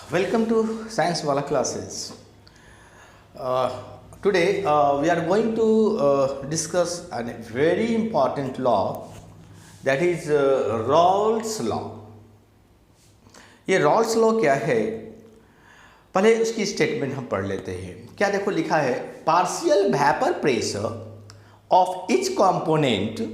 Welcome to Science Wala classes. Today we are going to discuss a very important law, that is Rawls law. ये Rawls law क्या है, पहले उसकी statement हम पढ़ लेते हैं. क्या देखो लिखा है, partial vapour pressure of each component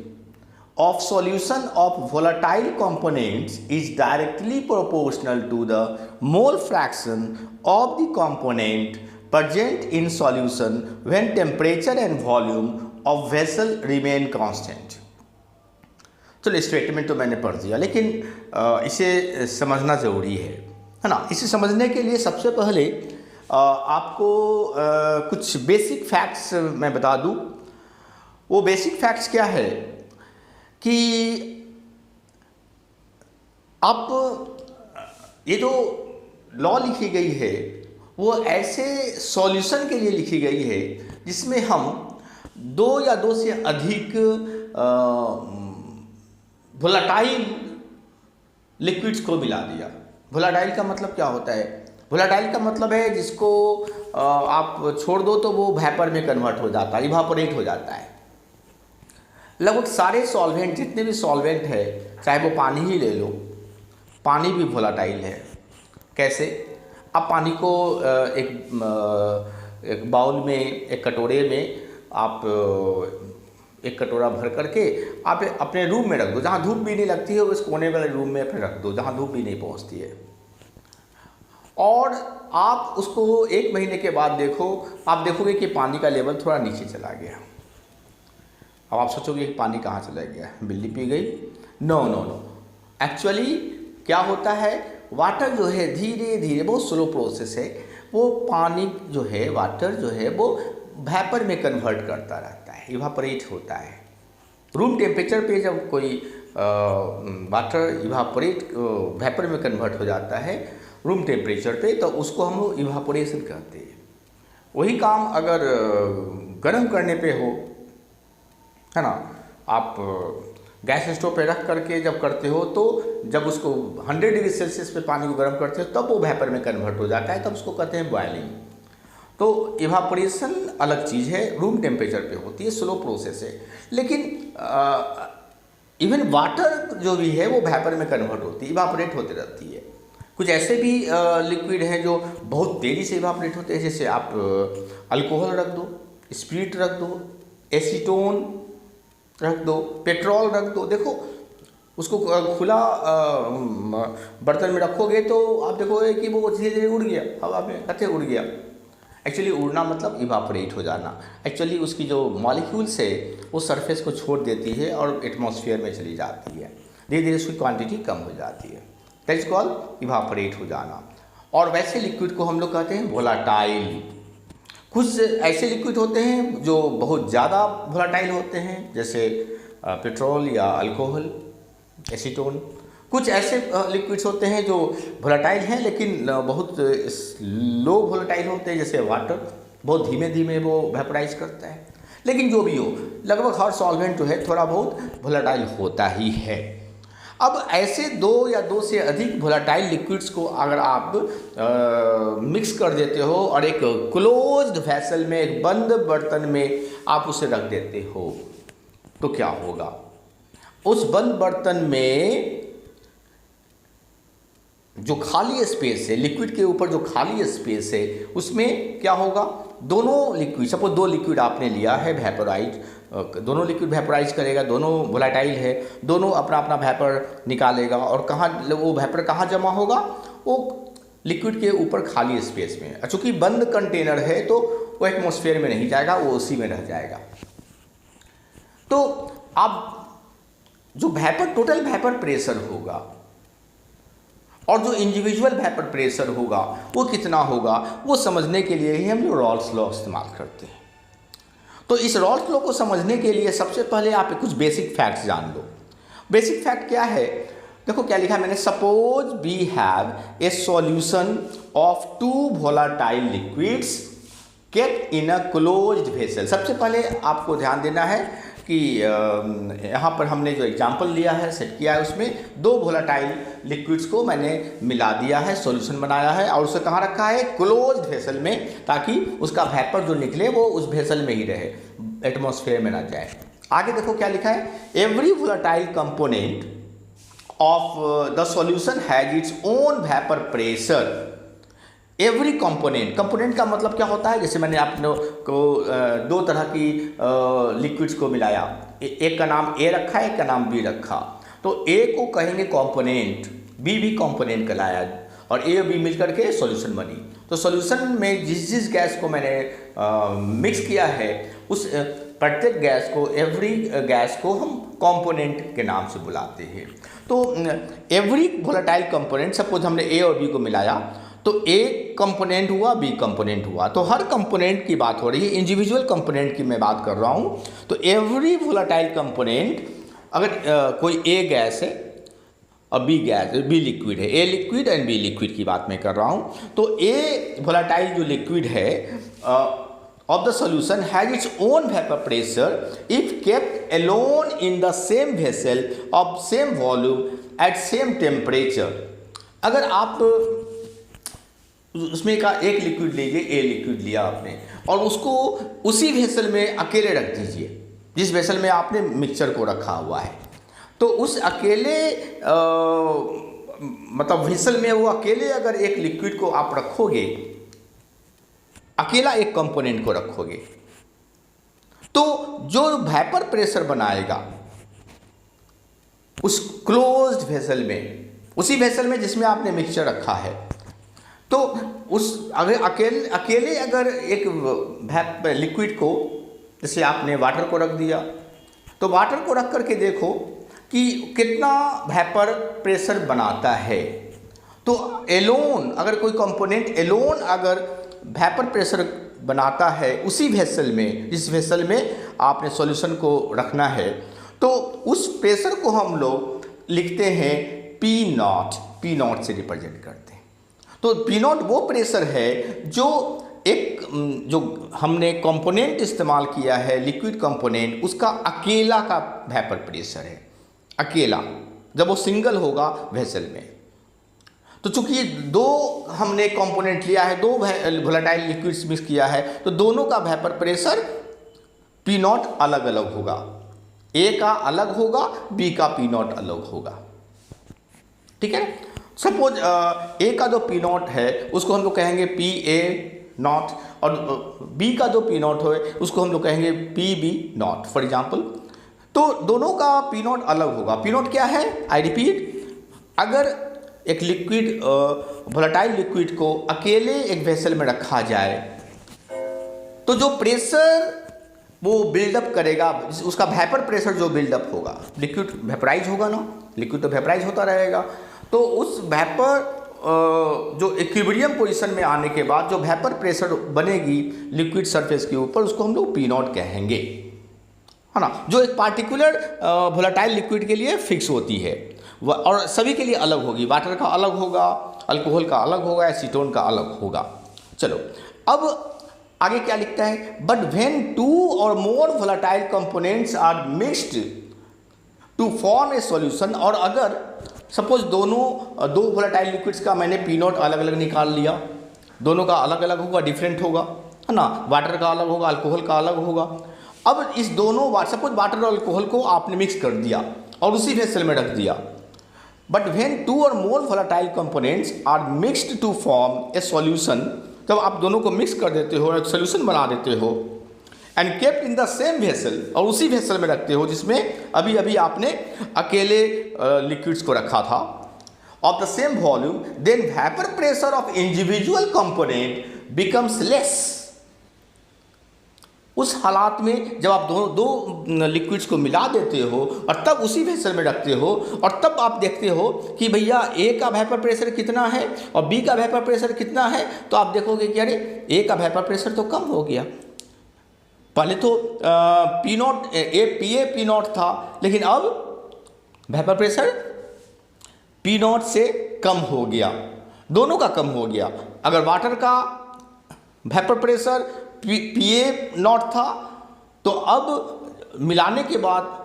of solution of volatile components is directly proportional to the mole fraction of the component present in solution when temperature and volume of vessel remain constant. चलो statement तो मैंने पढ़ दिया, लेकिन इसे समझना ज़रूरी है ना. इसे समझने के लिए सबसे पहले आपको कुछ बेसिक फैक्ट्स मैं बता दूं. वो बेसिक फैक्ट्स क्या है कि अब ये जो लॉ लिखी गई है वो ऐसे सॉल्यूशन के लिए लिखी गई है जिसमें हम दो या दो से अधिक वोलाटाइल लिक्विड्स को मिला दिया. वोलाटाइल का मतलब क्या होता है? वोलाटाइल का मतलब है जिसको आप छोड़ दो तो वो वेपर में कन्वर्ट हो जाता है, इवापोरेट हो जाता है. लगभग सारे सॉल्वेंट, जितने भी सॉल्वेंट है, चाहे वो पानी ही ले लो, पानी भी वोलाटाइल है. कैसे? आप पानी को एक बाउल में, एक कटोरे में आप एक कटोरा भर करके आप अपने रूम में रख दो, जहाँ धूप भी नहीं लगती है. उस कोने वाले रूम में अपने रख दो जहाँ धूप भी नहीं पहुँचती है. और आप उसको एक महीने के बाद देखो, आप देखोगे कि पानी का लेवल थोड़ा नीचे चला गया. अब आप सोचोगे कि पानी कहाँ चला गया, बिल्ली पी गई? No no no. एक्चुअली क्या होता है, वाटर जो है धीरे धीरे, बहुत स्लो प्रोसेस है, वो पानी जो है, वाटर जो है वो वेपर में कन्वर्ट करता रहता है, इवापोरेट होता है. रूम टेम्परेचर पे जब कोई वाटर इवापोरेट वेपर में कन्वर्ट हो जाता है रूम टेम्परेचर पे, तो उसको हम लोग इवापोरेशन कहते हैं. वही काम अगर गर्म करने पे हो, है ना, आप गैस स्टोव पे रख करके जब करते हो, तो जब उसको 100 डिग्री सेल्सियस पे पानी को गर्म करते हो तब वो वेपर में कन्वर्ट हो जाता है, तब उसको कहते हैं बॉयलिंग. तो इवापोरेशन अलग चीज़ है, रूम टेम्परेचर पे होती है, स्लो प्रोसेस है. लेकिन इवन वाटर जो भी है वो वेपर में कन्वर्ट होती है, इवापोरेट होती रहती है. कुछ ऐसे भी लिक्विड हैं जो बहुत तेज़ी से इवापोरेट होते हैं, जैसे आप अल्कोहल रख दो, स्पिरिट रख दो, एसीटोन रख दो, पेट्रोल रख दो. देखो उसको खुला बर्तन में रखोगे तो आप देखोगे कि वो धीरे धीरे उड़ गया, हवा में कथे उड़ गया. एक्चुअली उड़ना मतलब इवापोरेट हो जाना. एक्चुअली उसकी जो मॉलिक्यूल्स है वो सरफेस को छोड़ देती है और एटमॉस्फेयर में चली जाती है, धीरे धीरे उसकी क्वांटिटी कम हो जाती है. दैट इज कॉल्ड इवापोरेट हो जाना. और वैसे लिक्विड को हम लोग कहते हैं वोलाटाइल. कुछ ऐसे लिक्विड होते हैं जो बहुत ज़्यादा वोलाटाइल होते हैं, जैसे पेट्रोल या अल्कोहल, एसीटोन. कुछ ऐसे लिक्विड्स होते हैं जो वोलाटाइल हैं लेकिन बहुत लो वोलाटाइल होते हैं, जैसे वाटर, बहुत धीमे धीमे वो वेपराइज करता है. लेकिन जो भी हो, लगभग हर सॉल्वेंट जो है थोड़ा बहुत वोलाटाइल होता ही है. अब ऐसे दो या दो से अधिक वोलाटाइल लिक्विड्स को अगर आप मिक्स कर देते हो और एक क्लोज्ड वेसल में, एक बंद बर्तन में आप उसे रख देते हो, तो क्या होगा? उस बंद बर्तन में जो खाली स्पेस है, लिक्विड के ऊपर जो खाली स्पेस है, उसमें क्या होगा? दोनों लिक्विड, सपोज दो लिक्विड आपने लिया है वेपोराइज, दोनों लिक्विड वेपोराइज करेगा, दोनों वोलाटाइल है, दोनों अपना अपना वेपर निकालेगा. और कहाँ वो वेपर कहाँ जमा होगा? वो लिक्विड के ऊपर खाली स्पेस में. चूँकि बंद कंटेनर है तो वो एटमॉस्फेयर में नहीं जाएगा, वो उसी में रह जाएगा. तो अब जो वेपर, टोटल वेपर प्रेशर होगा और जो इंडिविजुअल वेपर प्रेशर होगा वो कितना होगा, वो समझने के लिए ही हम लोग रॉल्स लॉ इस्तेमाल करते हैं. तो इस रॉल्स लॉ को समझने के लिए सबसे पहले आप कुछ बेसिक फैक्ट्स जान लो. बेसिक फैक्ट क्या है? देखो क्या लिखा है मैंने, suppose we have a solution of 2 volatile liquids kept in a closed vessel. सबसे पहले आपको ध्यान देना है कि कि यहाँ पर हमने जो एग्जांपल लिया है, सेट किया है, उसमें दो वोलेटाइल लिक्विड्स को मैंने मिला दिया है, सॉल्यूशन बनाया है और उसे कहाँ रखा है, क्लोज्ड वेसल में, ताकि उसका वेपर जो निकले वो उस वेसल में ही रहे, एटमॉस्फेयर में ना जाए। आगे देखो क्या लिखा है, every volatile component of the solution has its own vapour pressure. Every component, component का मतलब क्या होता है, जैसे मैंने आप को दो तरह की लिक्विड्स को मिलाया, एक का नाम ए रखा है, एक का नाम बी रखा, तो ए को कहेंगे कंपोनेंट, बी भी कंपोनेंट कहलाया, और ए और बी मिलकर के सॉल्यूशन बनी। तो सॉल्यूशन में जिस जिस गैस को मैंने मिक्स किया है, उस प्रत्येक गैस को, एवरी गैस को हम कंपोनेंट के नाम से बुलाते हैं। तो एवरी वोलेटाइल कंपोनेंट, सपोज हमने ए और बी को मिलाया, तो ए कंपोनेंट हुआ, बी कंपोनेंट हुआ, तो हर कंपोनेंट की बात हो रही है, इंडिविजुअल कंपोनेंट की मैं बात कर रहा हूँ। तो एवरी वोलेटाइल कंपोनेंट, अगर कोई ए गैस है और बी गैस, बी लिक्विड है, A liquid and B liquid की बात मैं कर रहा हूँ, तो ए वोलेटाइल जो लिक्विड है of the solution has its own vapor pressure if kept alone in the same vessel of same volume at same temperature। अगर आप उसमें का एक लिक्विड लीजिए, ए लिक्विड लिया आपने, और उसको उसी वेसल में अकेले रख दीजिए जिस वेसल में आपने मिक्सचर को रखा हुआ है, तो उस अकेले मतलब वेसल में वो अकेले अगर एक लिक्विड को आप रखोगे, अकेला एक कंपोनेंट को रखोगे, तो जो वेपर प्रेशर बनाएगा उस क्लोज्ड वेसल में, उसी वेसल में जिसमें आपने मिक्सचर रखा है, तो उस अगर अकेले अगर एक लिक्विड को, जैसे आपने वाटर को रख दिया, तो वाटर को रख करके देखो कि कितना वेपर प्रेशर बनाता है। तो एलोन, अगर कोई कंपोनेंट एलोन अगर वेपर प्रेशर बनाता है उसी वेसल में, जिस वेसल में आपने सॉल्यूशन को रखना है, तो उस प्रेशर को हम लोग लिखते हैं पी नॉट, पी नॉट से रिप्रेजेंट करते हैं। तो पी नॉट वो प्रेशर है जो जो हमने कंपोनेंट इस्तेमाल किया है, लिक्विड कंपोनेंट, उसका अकेला का वेपर प्रेशर है, अकेला, जब वो सिंगल होगा वेसल में। तो चूंकि दो हमने कंपोनेंट लिया है, दो वोलेटाइल लिक्विड्स मिक्स किया है, तो दोनों का वेपर प्रेशर पी नॉट अलग अलग होगा, ए का अलग होगा, बी का पी नॉट अलग होगा। ठीक है, सपोज ए का जो पी नॉट है उसको हम लोग कहेंगे पी ए नॉट, और बी का जो पी नॉट है उसको हम लोग कहेंगे P B naught for example. तो दोनों का पी नॉट अलग होगा। पी नॉट क्या है, आई रिपीट, अगर एक लिक्विड वोलेटाइल लिक्विड को अकेले एक वेसल में रखा जाए, तो जो प्रेशर वो बिल्डअप करेगा, उसका वेपर प्रेशर जो बिल्डअप होगा, लिक्विड वेपराइज होगा ना, लिक्विड तो वेपराइज होता रहेगा, तो उस वेपर जो इक्विलिब्रियम पोजीशन में आने के बाद जो वेपर प्रेशर बनेगी लिक्विड सरफेस के ऊपर, उसको हम लोग पी नॉट कहेंगे, है ना, जो एक पार्टिकुलर वोलेटाइल लिक्विड के लिए फिक्स होती है और सभी के लिए अलग होगी। वाटर का अलग होगा, अल्कोहल का अलग होगा, एसीटोन का अलग होगा। चलो अब आगे क्या लिखता है, बट व्हेन टू और more volatile components are mixed to form a solution, और अगर सपोज दो वोलेटाइल लिक्विड्स का मैंने पी नॉट अलग अलग निकाल लिया, दोनों का अलग अलग होगा, डिफरेंट होगा, है ना, वाटर का अलग होगा, अल्कोहल का अलग होगा। अब इस दोनों, सपोज वाटर और अल्कोहल को आपने मिक्स कर दिया और उसी वेसल में रख दिया, बट व्हेन टू और more volatile components are mixed to form a solution, जब आप दोनों को मिक्स कर देते हो, एक सॉल्यूशन बना देते हो, and kept in the same vessel, और उसी वेसल में रखते हो जिसमें अभी अभी आपने अकेले लिक्विड्स को रखा था, of the same volume, then vapour pressure of individual component becomes less. उस हालात में जब आप दो लिक्विड्स को मिला देते हो और तब उसी वेसल में रखते हो, और तब आप देखते हो कि भैया ए का वेपर प्रेशर कितना है और बी का वेपर प्रेशर कितना है, तो आप देखोगे कि अरे ए का वेपर प्रेशर तो कम हो गया। पहले तो पी नॉट पी नॉट था, लेकिन अब वेपर प्रेशर पी नॉट से कम हो गया, दोनों का कम हो गया। अगर वाटर का vapour pressure P A not था, तो अब मिलाने के बाद,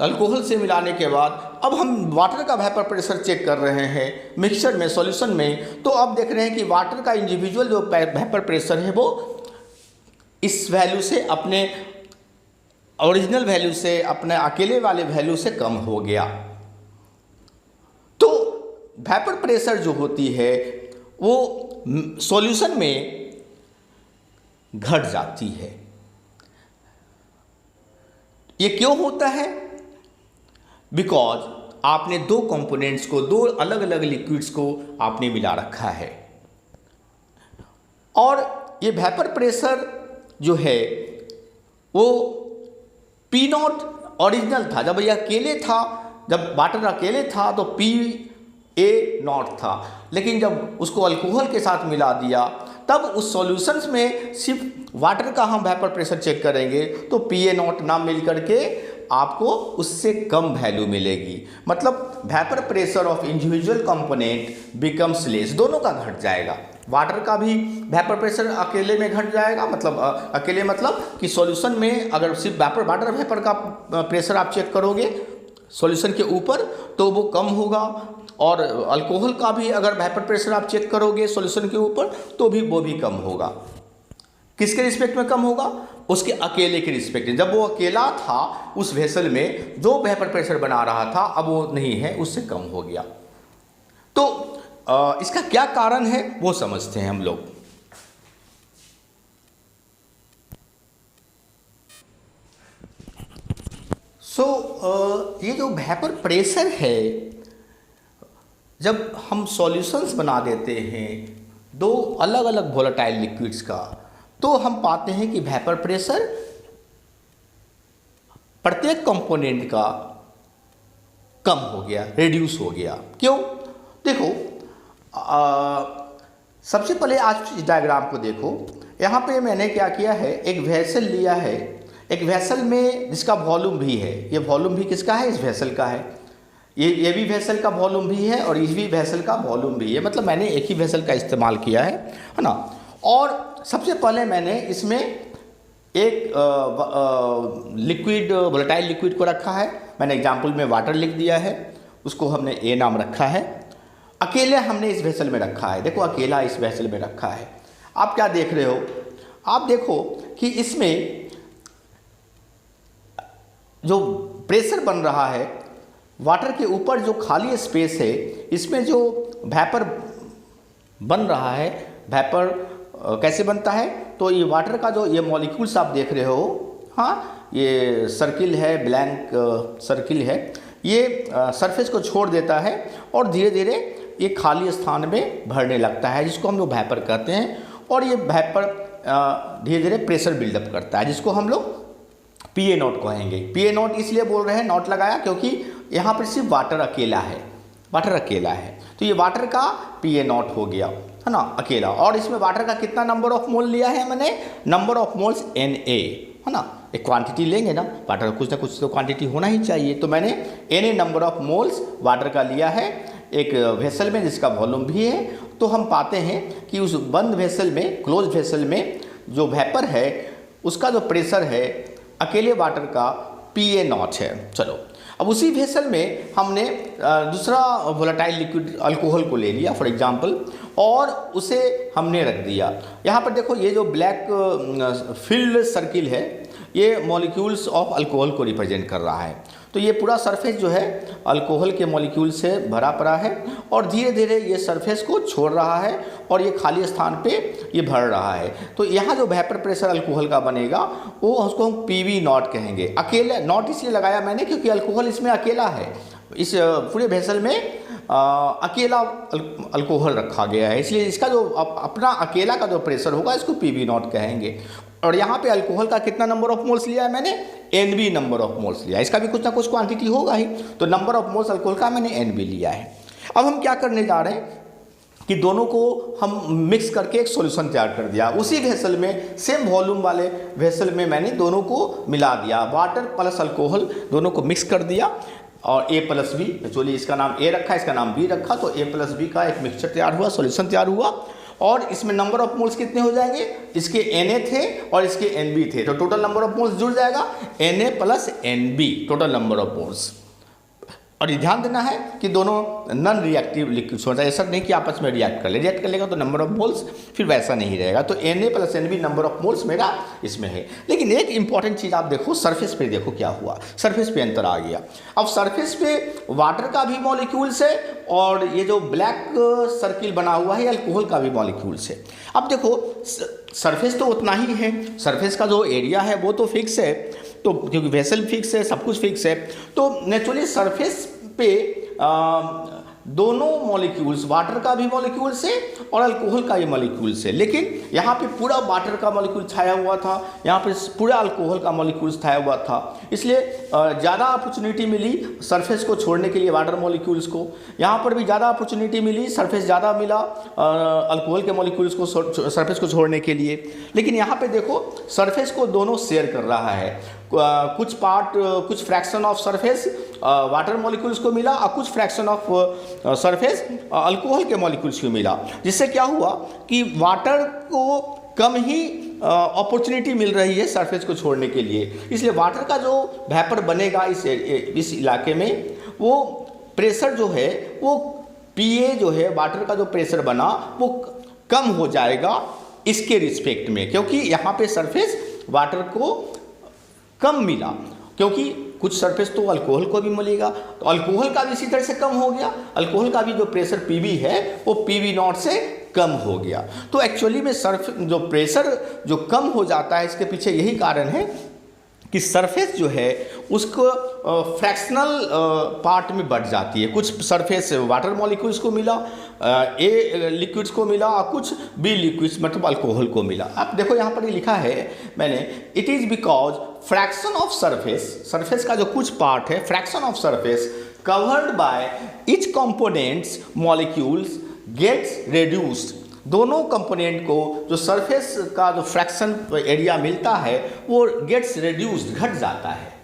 अल्कोहल से मिलाने के बाद अब हम वाटर का वेपर प्रेशर चेक कर रहे हैं मिक्सचर में, सॉल्यूशन में। तो अब देख रहे हैं कि वाटर का इंडिविजुअल जो वेपर प्रेशर है वो इस वैल्यू से, अपने ओरिजिनल वैल्यू से, अपने अकेले वाले वैल्यू से कम हो गया। तो वेपर प्रेशर जो होती है वो सॉल्यूशन में घट जाती है। ये क्यों होता है? बिकॉज आपने दो कंपोनेंट्स को, दो अलग अलग लिक्विड्स को आपने मिला रखा है। और ये वेपर प्रेशर जो है वो पी नॉट ओरिजिनल था, जब ये अकेले था, जब वाटर अकेले था तो पी ए नॉट था। लेकिन जब उसको अल्कोहल के साथ मिला दिया तब उस सॉल्यूशंस में सिर्फ वाटर का हम वेपर प्रेशर चेक करेंगे तो पी ए नॉट ना मिल करके आपको उससे कम वैल्यू मिलेगी। मतलब vapour pressure of individual component becomes less, दोनों का घट जाएगा। वाटर का भी वेपर प्रेशर अकेले में घट जाएगा, मतलब अकेले मतलब कि सॉल्यूशन में अगर सिर्फ वाटर वेपर का प्रेशर आप चेक करोगे सॉल्यूशन के ऊपर तो वो कम होगा, और अल्कोहल का भी अगर वेपर प्रेशर आप चेक करोगे सॉल्यूशन के ऊपर तो भी वो भी कम होगा। किसके रिस्पेक्ट में कम होगा? उसके अकेले के रिस्पेक्ट में। जब वो अकेला था उस वेसल में जो वेपर प्रेशर बना रहा था अब वो नहीं है, उससे कम हो गया। तो इसका क्या कारण है वो समझते हैं हम लोग। ये जो वेपर प्रेशर है, जब हम सॉल्यूशंस बना देते हैं दो अलग अलग वोलेटाइल लिक्विड्स का, तो हम पाते हैं कि वेपर प्रेशर प्रत्येक कंपोनेंट का कम हो गया, रिड्यूस हो गया। क्यों? देखो, सबसे पहले आज इस डायग्राम को देखो। यहाँ पे मैंने क्या किया है, एक वेसल लिया है, एक वेसल में जिसका वॉल्यूम भी है। ये वॉल्यूम भी किसका है? इस वेसल का है। ये भी वेसल का वॉल्यूम भी है और इस भी वेसल का वॉल्यूम भी है। मतलब मैंने एक ही वेसल का इस्तेमाल किया है ना। और सबसे पहले मैंने इसमें एक लिक्विड, वोलेटाइल लिक्विड को रखा है। मैंने एग्जाम्पल में वाटर लिख दिया है, उसको हमने ए नाम रखा है। अकेले हमने इस वेसल में रखा है, देखो अकेला इस वेसल में रखा है। आप क्या देख रहे हो? आप देखो कि इसमें जो प्रेशर बन रहा है, वाटर के ऊपर जो खाली स्पेस है, इसमें जो वेपर बन रहा है, वेपर कैसे बनता है? तो ये वाटर का जो ये मॉलिक्यूल्स आप देख रहे हो, हाँ, ये सर्किल है, ब्लैंक सर्किल है, ये सरफेस को छोड़ देता है और धीरे धीरे ये खाली स्थान में भरने लगता है, जिसको हम लोग वेपर कहते हैं। और ये वेपर धीरे धीरे प्रेशर बिल्डअप करता है, जिसको हम लोग पी ए नॉट कहेंगे। पी ए नॉट इसलिए बोल रहे हैं, नॉट लगाया क्योंकि यहाँ पर सिर्फ वाटर अकेला है, वाटर अकेला है, तो ये वाटर का पी ए नॉट हो गया, है ना, अकेला। और इसमें वाटर का कितना नंबर ऑफ मोल लिया है मैंने? Number of moles n A, है ना। एक क्वांटिटी लेंगे ना, वाटर का कुछ ना कुछ तो क्वांटिटी होना ही चाहिए। तो मैंने n A number of moles water का लिया है एक वेसल में जिसका वॉल्यूम भी है। तो हम पाते हैं कि उस बंद वेसल में, क्लोज वेसल में जो वेपर है उसका जो प्रेशर है अकेले वाटर का पी ए नॉट है। चलो, अब उसी वेसल में हमने दूसरा वोलेटाइल लिक्विड अल्कोहल को ले लिया फॉर एग्जांपल, और उसे हमने रख दिया। यहाँ पर देखो, ये जो ब्लैक फिल्ड सर्किल है ये मॉलिक्यूल्स ऑफ अल्कोहल को रिप्रेजेंट कर रहा है। तो ये पूरा सरफेस जो है अल्कोहल के मॉलिक्यूल से भरा पड़ा है और धीरे धीरे ये सरफेस को छोड़ रहा है और ये खाली स्थान पे ये भर रहा है। तो यहाँ जो वेपर प्रेशर अल्कोहल का बनेगा वो उसको हम पी वी नॉट कहेंगे। अकेला नॉट इसलिए लगाया मैंने क्योंकि अल्कोहल इसमें अकेला है, इस पूरे वेसल में अकेला अल्कोहल रखा गया है, इसलिए इसका जो अपना अकेला का जो प्रेशर होगा इसको पी वी नॉट कहेंगे। और यहाँ पे अल्कोहल का कितना नंबर ऑफ मोल्स लिया है मैंने? N B number of moles लिया है। इसका भी कुछ ना कुछ क्वांटिटी होगा ही, तो नंबर ऑफ मोल्स अल्कोहल का मैंने एन बी लिया है। अब हम क्या करने जा रहे हैं कि दोनों को हम मिक्स करके एक सॉल्यूशन तैयार कर दिया। उसी वेसल में, सेम वॉल्यूम वाले वेसल में मैंने दोनों को मिला दिया, वाटर प्लस अल्कोहल दोनों को मिक्स कर दिया और ए प्लस बी, एक्चुअली इसका नाम ए रखा, इसका नाम बी रखा, तो ए प्लस बी का एक मिक्सचर तैयार हुआ, सॉल्यूशन तैयार हुआ। और इसमें नंबर ऑफ मोल्स कितने हो जाएंगे, इसके Na थे और इसके Nb थे, तो टोटल नंबर ऑफ मोल्स जुड़ जाएगा Na plus Nb total number of moles. और ये ध्यान देना है कि दोनों नॉन रिएक्टिव लिक्विड्स होता है, ऐसा नहीं कि आपस में रिएक्ट कर लेगा तो नंबर ऑफ मोल्स फिर वैसा नहीं रहेगा। तो Na plus Nb number of moles मेरा इसमें है। लेकिन एक इंपॉर्टेंट चीज़ आप देखो, सरफेस पे देखो क्या हुआ, सरफेस पे अंतर आ गया। अब सरफेस पे वाटर का भी मॉलिक्यूल्स है और ये जो ब्लैक सर्किल बना हुआ है अल्कोहल का भी मॉलिक्यूल्स है। अब देखो सरफेस तो उतना ही है, सरफेस का जो एरिया है वो तो फिक्स है, तो क्योंकि वेसल फिक्स है, सब कुछ फिक्स है, तो नेचुरली सरफेस पे दोनों मॉलिक्यूल्स, वाटर का भी मॉलिक्यूल्स है और अल्कोहल का भी मॉलिक्यूल्स है। लेकिन यहाँ पे पूरा वाटर का मॉलिक्यूल छाया हुआ था, यहाँ पे पूरा अल्कोहल का मॉलिक्यूल्स छाया हुआ था, इसलिए ज़्यादा अपॉर्चुनिटी मिली सरफेस को छोड़ने के लिए वाटर मॉलिक्यूल्स को। यहाँ पर भी ज़्यादा अपॉर्चुनिटी मिली, सरफेस ज़्यादा मिला अल्कोहल के मॉलिक्यूल्स को सरफेस को छोड़ने के लिए। लेकिन यहाँ पे देखो सरफेस को दोनों शेयर कर रहा है, कुछ पार्ट, कुछ fraction of surface water molecules को मिला और कुछ फ्रैक्शन ऑफ सरफेस अल्कोहल के मॉलिक्यूल्स को मिला, जिससे क्या हुआ कि वाटर को कम ही अपॉर्चुनिटी मिल रही है सरफेस को छोड़ने के लिए। इसलिए वाटर का जो वेपर बनेगा इस इलाके में, वो प्रेशर जो है वो पीए जो है वाटर का जो प्रेशर बना वो कम हो जाएगा इसके रिस्पेक्ट में, क्योंकि यहाँ पे सरफेस वाटर को कम मिला, क्योंकि कुछ सरफेस तो अल्कोहल को भी मिलेगा, तो अल्कोहल का भी इसी तरह से कम हो गया, अल्कोहल का भी जो प्रेशर पीवी है वो पीवी नॉट से कम हो गया। तो एक्चुअली में जो प्रेशर जो कम हो जाता है, इसके पीछे यही कारण है कि सरफेस जो है उसको फ्रैक्शनल पार्ट में बढ़ जाती है। कुछ सरफेस वाटर मॉलिक्यूल्स को मिला, ए लिक्विड्स को मिला और कुछ बी लिक्विड्स मतलब अल्कोहल को मिला। अब देखो यहाँ पर ये लिखा है मैंने, it is because fraction of surface, surface का जो कुछ पार्ट है fraction of surface covered by each components molecules gets reduced. दोनों कंपोनेंट को जो सरफेस का जो फ्रैक्शन एरिया मिलता है वो गेट्स रेड्यूस्ड, घट जाता है।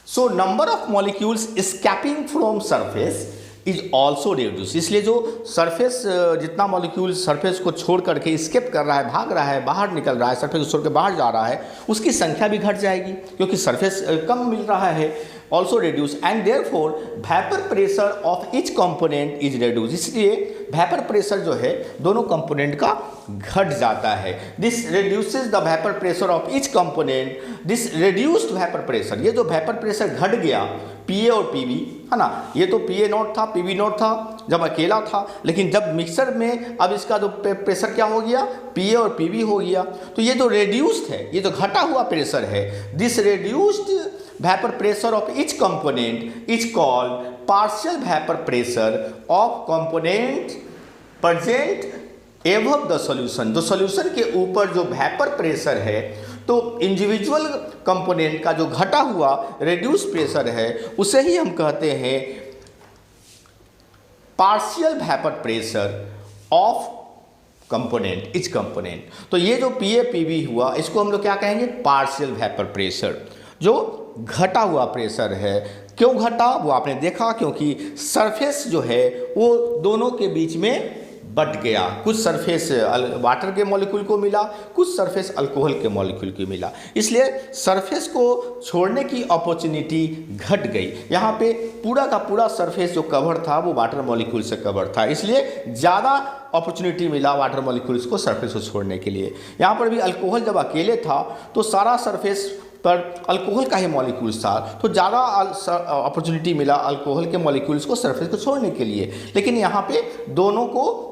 So number of molecules escaping from surface is also reduce. इसलिए जो सरफेस, जितना मॉलिक्यूल सरफेस को छोड़ करके स्केप कर रहा है, भाग रहा है, बाहर निकल रहा है, सरफेस को छोड़ के बाहर जा रहा है, उसकी संख्या भी घट जाएगी क्योंकि सरफेस कम मिल रहा है, also reduce. And therefore vapour pressure of each component is reduce. इसलिए वेपर प्रेशर जो है दोनों कंपोनेंट का घट जाता है। This reduces the vapour pressure of each component, this reduced vapour pressure, ये जो वेपर प्रेशर घट गया पीए और पीवी है ना, ये तो पीए नॉट था, पीवी नॉट था जब अकेला था, लेकिन जब मिक्सर में अब इसका जो प्रेशर क्या हो गया, पीए और पीवी हो गया। तो ये जो रेड्यूस्ड है, ये जो घटा हुआ प्रेशर है, this reduced vapour pressure of each component is called partial vapour pressure of component present above the solution. जो सॉल्यूशन के ऊपर जो वेपर प्रेशर है, तो इंडिविजुअल कंपोनेंट का जो घटा हुआ रेड्यूस प्रेशर है उसे ही हम कहते हैं partial vapour pressure of component, etch component. तो ये जो पीए पीवी हुआ इसको हम लोग क्या कहेंगे, पार्शियल वेपर प्रेशर, जो घटा हुआ प्रेशर है। क्यों घटा वो आपने देखा, क्योंकि सरफेस जो है वो दोनों के बीच में बट गया, कुछ सरफेस वाटर के मॉलिक्यूल को मिला, कुछ सरफेस अल्कोहल के मॉलिक्यूल को मिला, इसलिए सरफेस को छोड़ने की अपॉर्चुनिटी घट गई। यहाँ पे पूरा का पूरा सरफेस जो कवर था वो वाटर मॉलिक्यूल से कवर था, इसलिए ज़्यादा अपॉर्चुनिटी मिला वाटर मॉलिक्यूल्स को सरफेस को छोड़ने के लिए। यहाँ पर भी अल्कोहल जब अकेले था तो सारा सरफेस पर अल्कोहल का ही मॉलिक्यूल्स था, तो ज़्यादा अपॉर्चुनिटी मिला अल्कोहल के मॉलिक्यूल्स को सरफेस को छोड़ने के लिए। लेकिन यहाँ पे दोनों को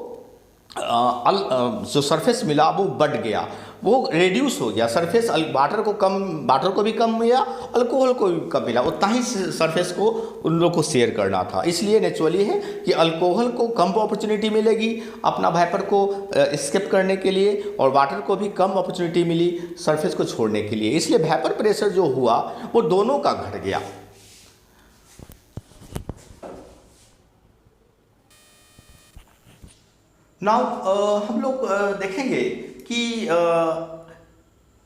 जो सरफेस मिला वो बढ़ गया, वो रेड्यूस हो गया। सरफेस वाटर को भी कम मिला, अल्कोहल को भी कम मिला, उतना ही सरफेस को उन लोगों को शेयर करना था। इसलिए नेचुरली है कि अल्कोहल को कम अपॉर्चुनिटी मिलेगी अपना वेपर को स्केप करने के लिए, और वाटर को भी कम अपॉर्चुनिटी मिली सरफेस को छोड़ने के लिए। इसलिए वेपर प्रेशर जो हुआ वो दोनों का घट गया। नाउ हम लोग देखेंगे कि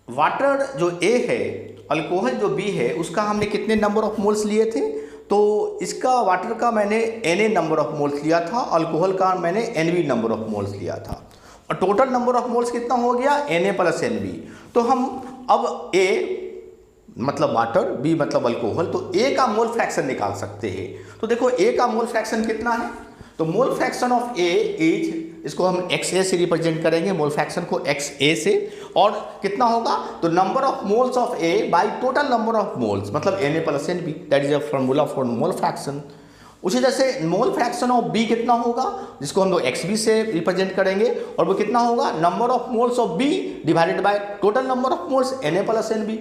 वाटर जो ए है, अल्कोहल जो बी है, उसका हमने कितने नंबर ऑफ मोल्स लिए थे। तो इसका वाटर का मैंने Na नंबर ऑफ मोल्स लिया था, अल्कोहल का मैंने Nb नंबर ऑफ मोल्स लिया था। और टोटल नंबर ऑफ मोल्स कितना हो गया, Na प्लस Nb। तो हम अब A मतलब वाटर, B मतलब अल्कोहल, तो A का मोल फ्रैक्शन निकाल सकते हैं। तो देखो A का मोल फ्रैक्शन कितना है, तो मोल फ्रैक्शन ऑफ A इज, इसको हम XA से रिप्रेजेंट करेंगे, मोल फ्रैक्शन को XA से, और कितना होगा, तो number of moles of A by total number of moles मतलब Na plus Nb, that is a formula for mole fraction. उसी तरह से मोल फ्रैक्शन ऑफ B कितना होगा, जिसको हम लोग XB से रिप्रेजेंट करेंगे, और वो कितना होगा, number of moles of B divided by total number of moles Na plus Nb।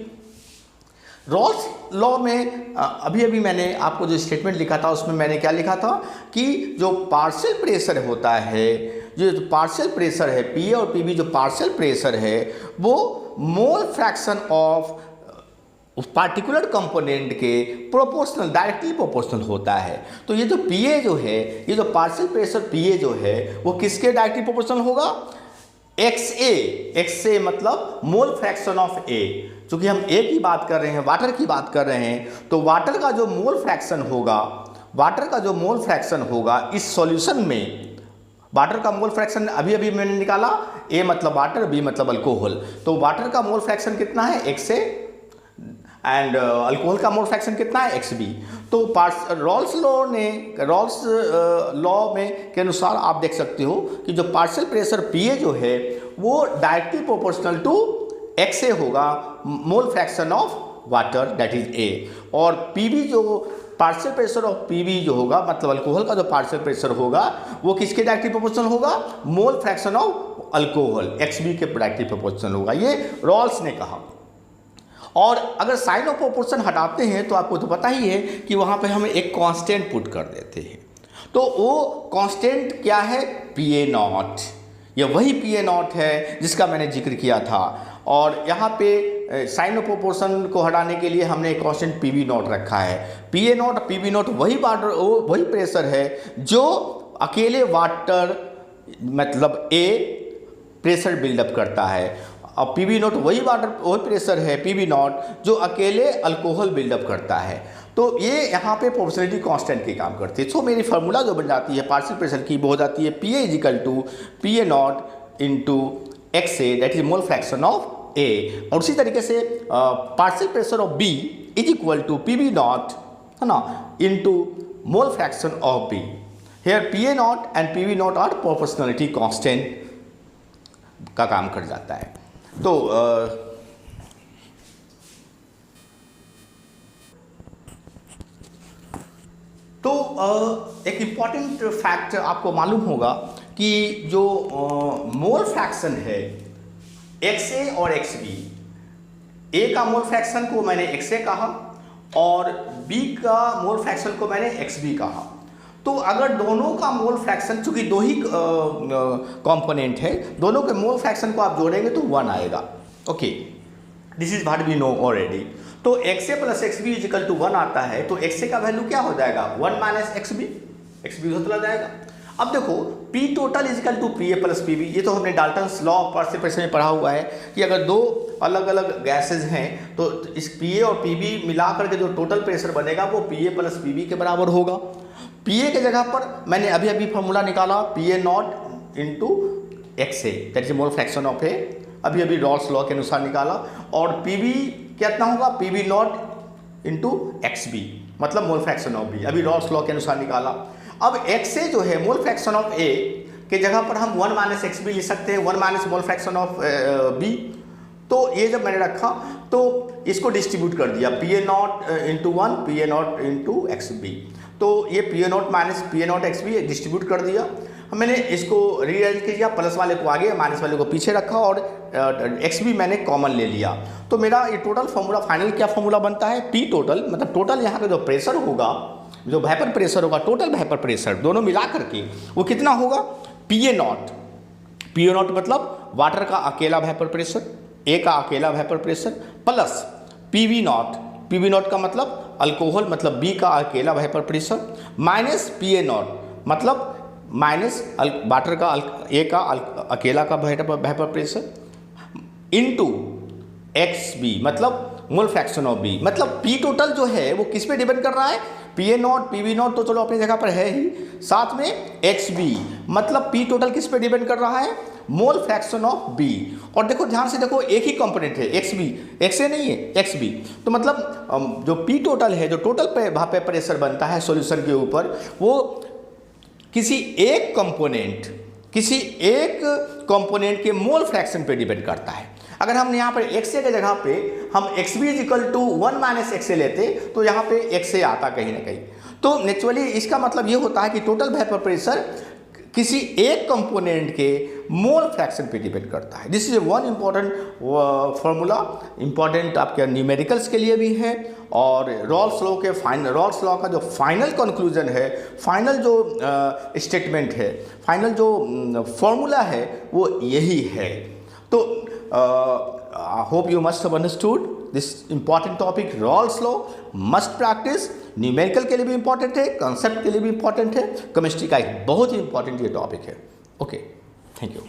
Rawls law में अभी अभी मैंने आपको जो स्टेटमेंट लिखा था उसमें मैंने क्या लिखा था कि जो पार्शियल प्रेशर होता है, जो पार्शियल प्रेशर है पीए और पीबी, जो पार्शियल प्रेशर है वो मोल फ्रैक्शन ऑफ उस पार्टिकुलर कंपोनेंट के प्रोपोर्शनल, डायरेक्टली प्रोपोर्शनल होता है। तो ये जो पीए जो है, ये जो पार्शियल प्रेशर पीए जो है वो किसके डायरेक्टली प्रोपोर्शनल होगा, XA मतलब मोल फ्रैक्शन ऑफ A। चूंकि हम A की बात कर रहे हैं, वाटर की बात कर रहे हैं, तो वाटर का जो मोल फ्रैक्शन होगा, वाटर का जो मोल फ्रैक्शन होगा इस सॉल्यूशन में, वाटर का मोल फ्रैक्शन अभी अभी मैंने निकाला, A मतलब वाटर, B मतलब अल्कोहल, तो वाटर का मोल फ्रैक्शन कितना है XA एंड अल्कोहल का मोल फ्रैक्शन कितना है XB। तो रॉल्स लॉ में के अनुसार आप देख सकते हो कि जो पार्शियल प्रेशर PA जो है वो डायरेक्टली प्रोपोर्शनल टू XA होगा, मोल fraction of water that is A, और PB जो पार्शियल प्रेशर ऑफ PB जो होगा मतलब अल्कोहल का जो पार्शियल प्रेशर होगा वो किसके डायरेक्टली प्रोपोर्शनल होगा, मोल फ्रैक्शन ऑफ अल्कोहल XB के डायरेक्टली प्रोपोर्शनल होगा, ये रॉल्स ने कहा। और अगर साइन ऑफ प्रोपोर्शन हटाते हैं तो आपको तो पता ही है कि वहाँ पे हम एक कांस्टेंट पुट कर देते हैं, तो वो कांस्टेंट क्या है, PA0, ये वही PA0 है जिसका मैंने जिक्र किया था। और यहाँ पे साइन ऑफ प्रोपोर्शन को हटाने के लिए हमने एक कांस्टेंट PB0 रखा है। PA0 PB0 वही वाटर, वही प्रेशर है जो अकेले वाटर मतलब A प्रेशर बिल्डअप करता है, अब PB0 वही प्रेशर है PB0 जो अकेले अल्कोहल बिल्डअप करता है। तो ये यहाँ पे प्रोपोर्शनलिटी कांस्टेंट की काम करती है। सो मेरी फार्मूला जो बन जाती है पार्शियल प्रेशर की वो हो जाती है PA equal to PA0 into XA that is mole fraction of A, और उसी तरीके से partial pressure of B is equal to PB0 है ना into mole fraction of B। Here PA0 and PB0 are proportionality constant का काम कर जाता है। तो एक इम्पॉर्टेंट फैक्ट आपको मालूम होगा कि जो मोल फ्रैक्शन है XA और XB, A का मोल फ्रैक्शन को मैंने XA कहा और B का मोल फ्रैक्शन को मैंने XB कहा। तो अगर दोनों का मोल फ्रैक्शन, चूंकि दो ही कंपोनेंट है, दोनों के मोल फ्रैक्शन को आप जोड़ेंगे तो 1 आएगा। Okay, this is what we know already. तो XA plus XB equal to 1 आता है, तो XA का वैल्यू क्या हो जाएगा, 1 माइनस XB, XB होता जाएगा। अब देखो P total equal to PA plus PB, ये तो हमने डाल्टन्स लॉ पार्शियल प्रेशर में पढ़ा हुआ है कि अगर दो अलग अलग गैसेज हैं तो इस PA और PB मिलाकर के जो टोटल प्रेशर बनेगा वो PA प्लस PB के बराबर होगा। PA के जगह पर मैंने अभी अभी फॉर्मूला निकाला PA0 into XA that is mole fraction of A, अभी अभी रॉल्स लॉ के अनुसार निकाला, और PB कितना होगा, PB0 इंटू XB मतलब मोल फ्रैक्शन ऑफ B, अभी रॉल्स लॉ के अनुसार निकाला। अब XA जो है मोल फ्रैक्शन ऑफ A के जगह पर हम 1 माइनस XB लिख सकते हैं, 1 minus mole fraction of B। तो ये जब मैंने रखा तो इसको डिस्ट्रीब्यूट कर दिया PA0 into 1 PA0 into XB, तो ये PA0 minus PA0 XB distribute कर दिया। मैंने इसको रीअरेंज किया, प्लस वाले को आगे माइनस वाले को पीछे रखा और XB मैंने कॉमन ले लिया। तो मेरा ये टोटल फॉर्मूला, फाइनल क्या फॉर्मूला बनता है, P टोटल मतलब टोटल यहाँ का जो प्रेशर होगा, जो वेपर प्रेशर होगा, टोटल वेपर प्रेशर दोनों मिला करके वो कितना होगा, PA0 मतलब वाटर का अकेला वेपर प्रेशर, A का अकेला वेपर प्रेशर, प्लस PB0 का मतलब अल्कोहल मतलब B का अकेला वेपर प्रेशर, माइनस PA0 मतलब माइनस वाटर का A का अकेला का वेपर प्रेशर, इनटू XB मतलब मोल फ्रैक्शन ऑफ B। मतलब P टोटल जो है वो किस पे डिपेंड कर रहा है, PA0 PB0 तो चलो अपनी जगह पर है ही, साथ में XB मतलब P टोटल किस पे डिपेंड कर रहा है, मोल फ्रैक्शन ऑफ बी। और देखो ध्यान से देखो, एक ही कंपोनेंट है एक्स बी, एक्स ए नहीं है एक्स बी, तो मतलब जो पी टोटल है, जो टोटल पे वहाँ पे प्रेशर बनता है सॉल्यूशन के ऊपर, वो किसी एक कंपोनेंट के मोल फ्रैक्शन पे डिपेंड करता है। अगर हम यहाँ पर एक्स ए के जगह पे हम x b equal to 1 minus x a लेते तो यहाँ पे एक्स ए आता कहीं ना कहीं। तो नेचुरली इसका मतलब ये होता है कि टोटल वेपर प्रेशर किसी एक कंपोनेंट के मोल फ्रैक्शन पे डिपेंड करता है। This is one important formula, important आपके न्यूमेरिकल्स के लिए भी है, और रॉल्स लॉ का जो फाइनल कंक्लूजन है, फाइनल जो स्टेटमेंट है, फाइनल जो फॉर्मूला है, वो यही है। तो I hope you must have understood this important topic. Rawls law must practice. Numerical के लिए भी इंपॉर्टेंट है, कंसेप्ट के लिए भी इंपॉर्टेंट है, केमिस्ट्री का एक बहुत ही इंपॉर्टेंट ये टॉपिक है। Okay, thank you.